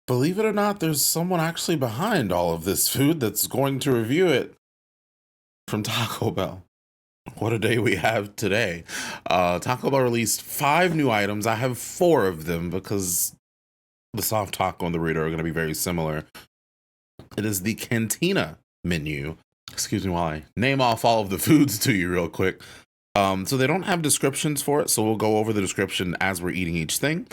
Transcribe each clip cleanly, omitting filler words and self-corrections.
Believe it or not, there's someone actually behind all of this food that's going to review it from Taco Bell. What a day we have today. Taco Bell released 5 new items. I have 4 of them because the soft taco and the burrito are going to be very similar. It is the Cantina menu. Excuse me while I name off all of the foods to you real quick. So they don't have descriptions for it, so we'll go over the description as we're eating each thing.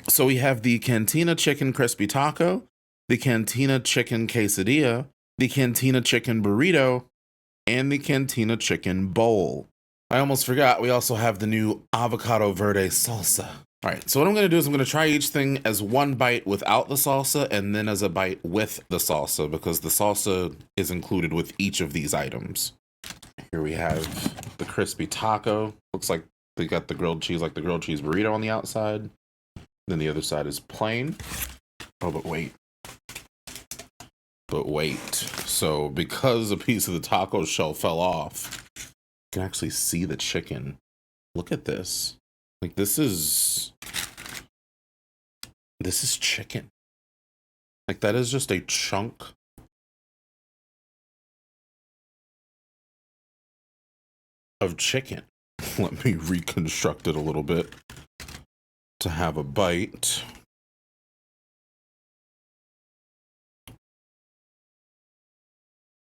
So we have the Cantina Chicken Crispy Taco, the Cantina Chicken Quesadilla, the Cantina Chicken Burrito, and the Cantina Chicken Bowl. I almost forgot, we also have the new Avocado Verde Salsa. All right, so what I'm gonna do is I'm gonna try each thing as one bite without the salsa and then as a bite with the salsa because the salsa is included with each of these items. Here we have the crispy taco. Looks like they got the grilled cheese, like the grilled cheese burrito on the outside. Then the other side is plain. Oh, but wait. So because a piece of the taco shell fell off, you can actually see the chicken. Look at this. Like this is chicken. Like that is just a chunk of chicken. Let me reconstruct it a little bit to have a bite.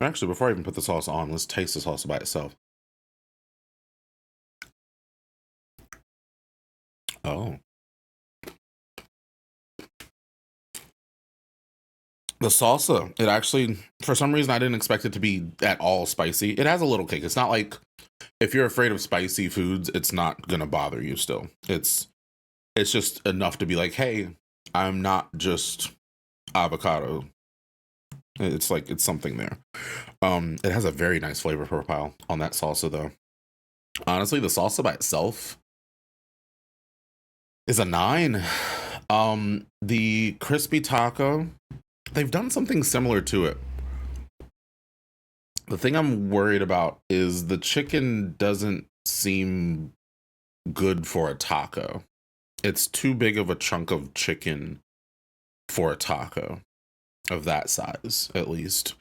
Actually, before I even put the sauce on, let's taste the salsa by itself. Oh. The salsa, it actually, for some reason, I didn't expect it to be at all spicy. It has a little kick. It's not like, if you're afraid of spicy foods, it's not gonna bother you still. It's just enough to be like, hey, I'm not just avocado. It's like, it's something there. It has a very nice flavor profile on that salsa though. Honestly, the salsa by itself is a 9. The crispy taco, they've done something similar to it. The thing I'm worried about is the chicken doesn't seem good for a taco. It's too big of a chunk of chicken for a taco of that size, at least.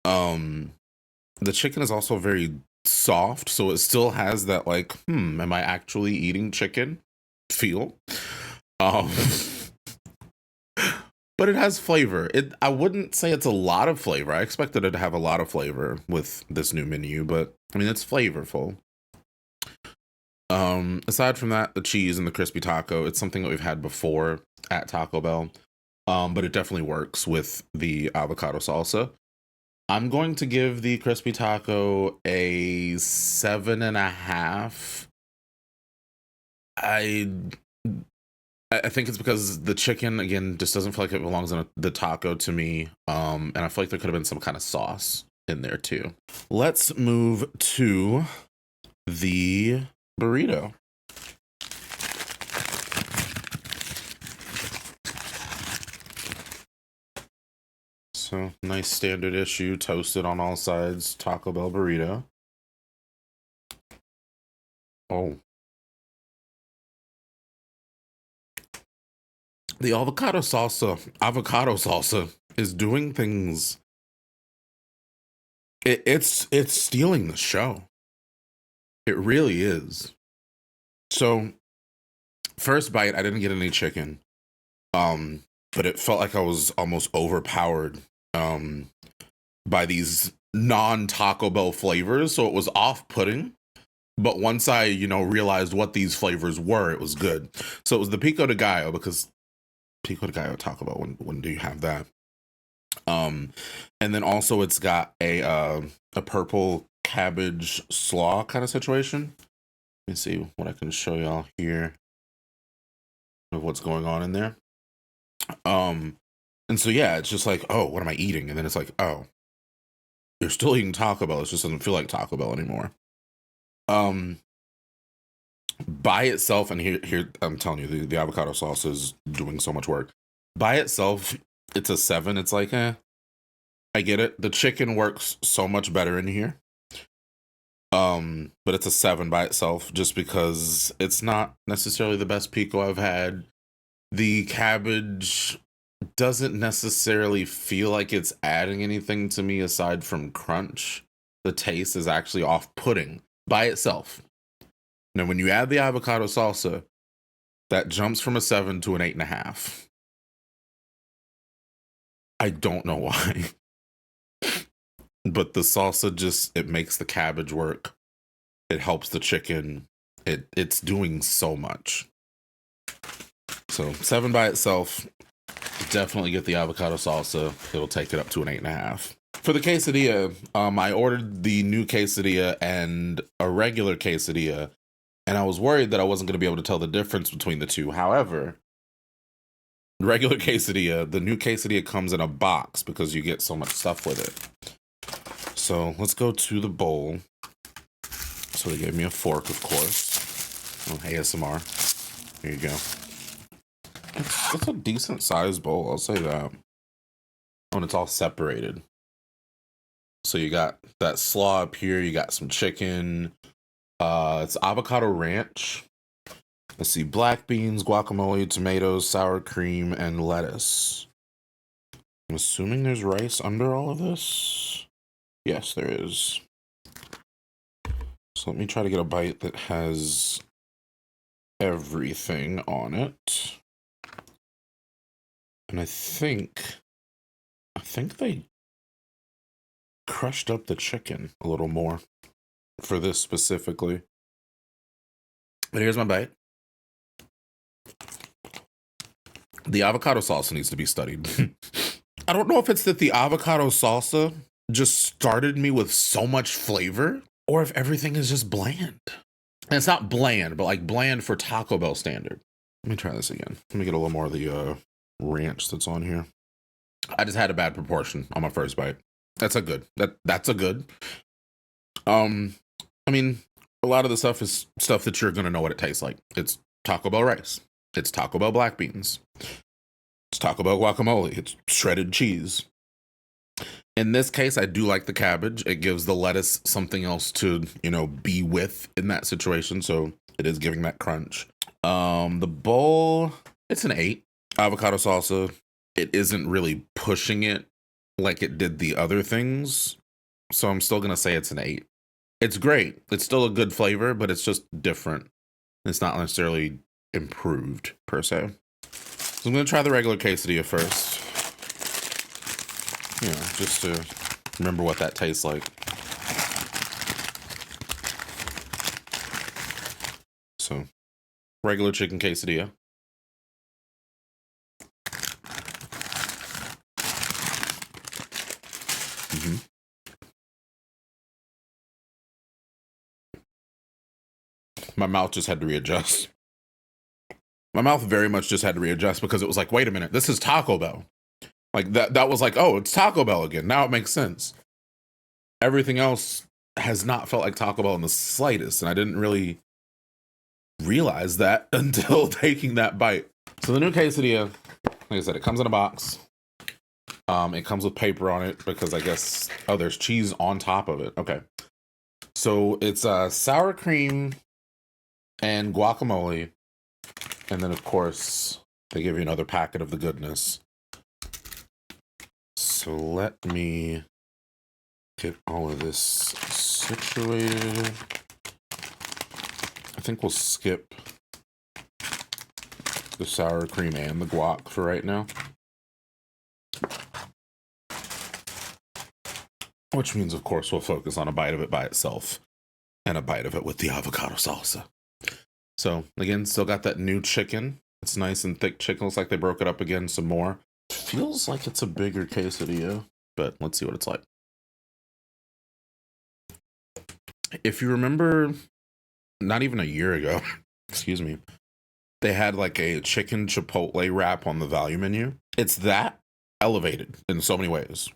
The chicken is also very soft, so it still has that like, am I actually eating chicken feel? But it has flavor. I wouldn't say it's a lot of flavor. I expected it to have a lot of flavor with this new menu, but I mean, it's flavorful. Aside from that, the cheese and the crispy taco, it's something that we've had before at Taco Bell. But it definitely works with the avocado salsa. I'm going to give the crispy taco a 7.5. I think it's because the chicken, again, just doesn't feel like it belongs in the taco to me. And I feel like there could have been some kind of sauce in there too. Let's move to the burrito. So nice standard issue, toasted on all sides, Taco Bell burrito. Oh. The avocado salsa is doing things. It's stealing the show. It really is. So first bite, I didn't get any chicken. But it felt like I was almost overpowered by these non-Taco Bell flavors, so it was off-putting. But once I, realized what these flavors were, it was good. So it was the pico de gallo, because pico de gallo Taco Bell, when do you have that? And then also it's got a purple cabbage slaw kind of situation. Let me see what I can show y'all here of what's going on in there. And so yeah, it's just like, oh, what am I eating? And then it's like, oh, you're still eating Taco Bell. It just doesn't feel like Taco Bell anymore. By itself, and here I'm telling you, the avocado sauce is doing so much work. By itself, it's a 7. It's like, I get it. The chicken works so much better in here. But it's a 7 by itself, just because it's not necessarily the best pico I've had. The cabbage doesn't necessarily feel like it's adding anything to me aside from crunch. The taste is actually off-putting by itself. Now, when you add the avocado salsa, that jumps from a 7 to an 8.5. I don't know why. But the salsa just, it makes the cabbage work. It helps the chicken. It's doing so much. So 7 by itself, definitely get the avocado salsa. It'll take it up to an 8.5. For the quesadilla, I ordered the new quesadilla and a regular quesadilla, and I was worried that I wasn't going to be able to tell the difference between the two. However, regular quesadilla, the new quesadilla comes in a box because you get so much stuff with it. So let's go to the bowl. So they gave me a fork, of course. Oh, ASMR. Here you go. It's a decent sized bowl, I'll say that. Oh, and it's all separated. So you got that slaw up here, you got some chicken. It's avocado ranch. Let's see, black beans, guacamole, tomatoes, sour cream, and lettuce. I'm assuming there's rice under all of this. Yes, there is. So let me try to get a bite that has everything on it. And I think they crushed up the chicken a little more for this specifically. But here's my bite. The avocado salsa needs to be studied. I don't know if it's that the avocado salsa just started me with so much flavor, or if everything is just bland. And it's not bland, but like bland for Taco Bell standard. Let me try this again. Let me get a little more of the ranch that's on here. I just had a bad proportion on my first bite. That's a good. That's a good. I mean, a lot of the stuff is stuff that you're gonna know what it tastes like. It's Taco Bell rice. It's Taco Bell black beans. It's Taco Bell guacamole. It's shredded cheese. In this case, I do like the cabbage. It gives the lettuce something else to, be with in that situation. So it is giving that crunch. The bowl, it's an 8. Avocado salsa, it isn't really pushing it like it did the other things. So I'm still going to say it's an 8. It's great. It's still a good flavor, but it's just different. It's not necessarily improved per se. So I'm going to try the regular quesadilla first. Just to remember what that tastes like. So, regular chicken quesadilla. My mouth just had to readjust. My mouth very much just had to readjust because it was like, wait a minute, this is Taco Bell. Like that was like, oh, it's Taco Bell again. Now it makes sense. Everything else has not felt like Taco Bell in the slightest. And I didn't really realize that until taking that bite. So the new quesadilla, like I said, it comes in a box. It comes with paper on it because I guess, there's cheese on top of it. Okay. So it's sour cream and guacamole. And then, of course, they give you another packet of the goodness. So let me get all of this situated. I think we'll skip the sour cream and the guac for right now. Which means, of course, we'll focus on a bite of it by itself and a bite of it with the avocado salsa. So, again, still got that new chicken. It's nice and thick chicken. Looks like they broke it up again some more. Feels like it's a bigger quesadilla, but let's see what it's like. If you remember, not even a year ago, excuse me, they had like a chicken chipotle wrap on the value menu. It's that elevated in so many ways.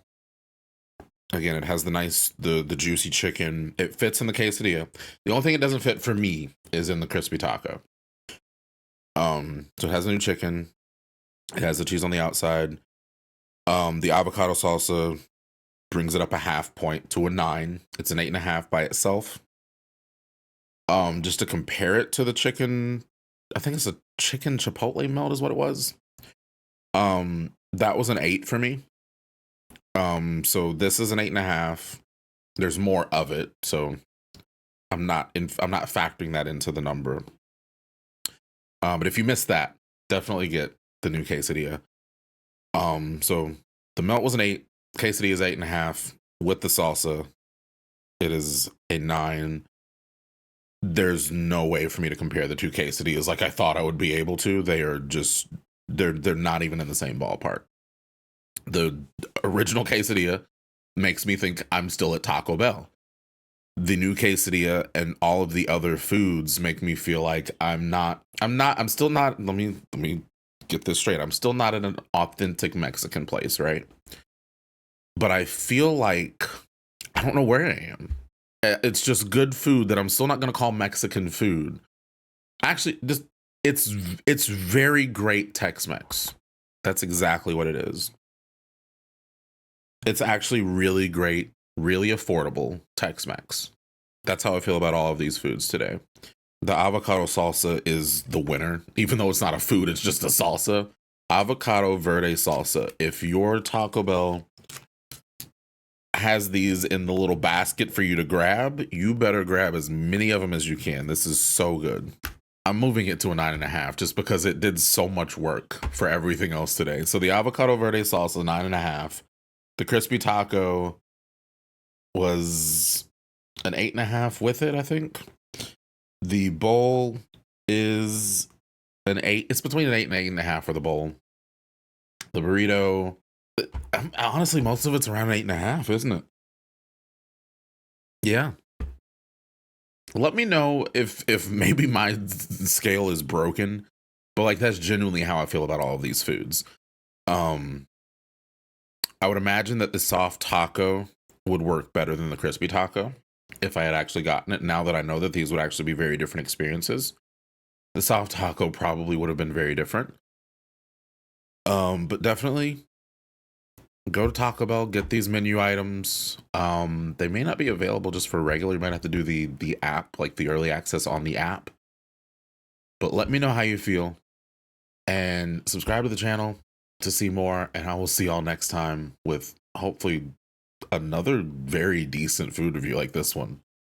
Again, it has the juicy chicken. It fits in the quesadilla. The only thing it doesn't fit for me is in the crispy taco. So it has a new chicken. It has the cheese on the outside. The avocado salsa brings it up a half point to a 9. It's an 8.5 by itself. Just to compare it to the chicken, I think it's a chicken chipotle melt is what it was. That was an 8 for me. So this is an 8.5. There's more of it, so I'm not factoring that into the number. But if you missed that, definitely get the new quesadilla. So the melt was an 8. Quesadilla is 8.5. With the salsa, it is a 9. There's no way for me to compare the two quesadillas like I thought I would be able to. They are just they're not even in the same ballpark. The original quesadilla makes me think I'm still at Taco Bell. The new quesadilla and all of the other foods make me feel like I'm still not, let me get this straight. I'm still not in an authentic Mexican place, right? But I feel like I don't know where I am. It's just good food that I'm still not going to call Mexican food. Actually, just it's very great Tex-Mex. That's exactly what it is. It's actually really great, really affordable Tex-Mex. That's how I feel about all of these foods today. The avocado salsa is the winner, even though it's not a food, it's just a salsa. Avocado verde salsa. If your Taco Bell has these in the little basket for you to grab, you better grab as many of them as you can. This is so good. I'm moving it to a 9.5 just because it did so much work for everything else today. So the avocado verde salsa, 9.5. The crispy taco was an 8.5 with it, I think. The bowl is an 8. It's between an 8 and 8.5 for the bowl. The burrito, honestly, most of it's around 8.5, isn't it? Yeah. Let me know if maybe my scale is broken, but like that's genuinely how I feel about all of these foods. Um, I would imagine that the soft taco would work better than the crispy taco if I had actually gotten it. Now that I know that these would actually be very different experiences, the soft taco probably would have been very different. But definitely go to Taco Bell, get these menu items. They may not be available just for regular. You might have to do the app, like the early access on the app. But let me know how you feel and subscribe to the channel to see more. And I will see y'all next time with hopefully another very decent food review like this one.